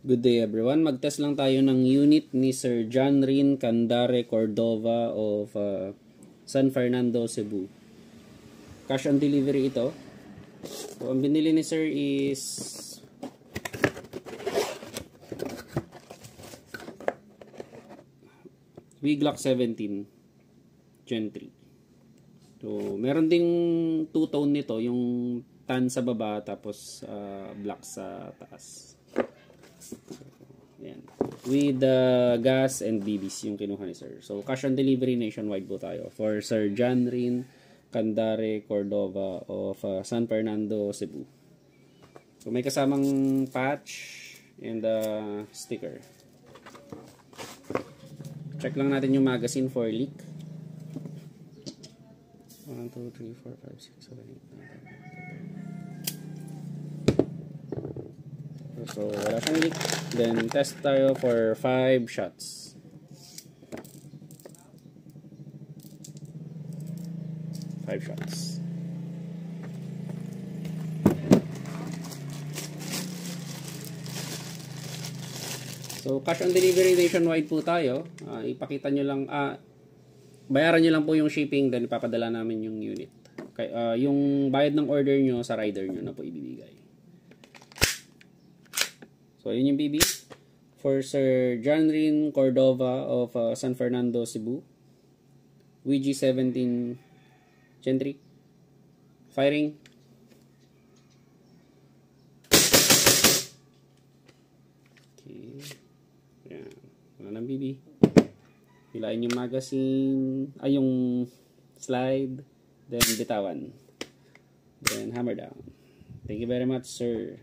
Good day everyone. Mag-test lang tayo ng unit ni Sir John Rin Candare Cordova of San Fernando, Cebu. Cash on delivery ito. So, ang binili ni Sir is Glock 17 Gen 3. So, meron ding two-tone nito, yung tan sa baba tapos black sa taas. Ayan. With gas and BBs yung kinuha ni Sir. So, cash on delivery nationwide po tayo for Sir John Rin Candare Cordova of San Fernando, Cebu. So, may kasamang patch and sticker. Check lang natin yung magazine for leak. 1, 2, 3, 4, 5, 6, 7, 8, 9, 10. So, wala siyang leak. Then, test tayo for 5 shots. So, cash on delivery nationwide po tayo. Ipakita nyo lang, bayaran nyo lang po yung shipping, then ipapadala namin yung unit. Yung bayad ng order nyo sa rider nyo na po ibibigay. So, yun yung BB for Sir John Rin Cordova of San Fernando, Cebu. WG-17 Gen 3. Firing. Okay. Yan. Wala ng BB. Hilain yung magazine, yung slide, then bitawan. Then hammer down. Thank you very much, sir.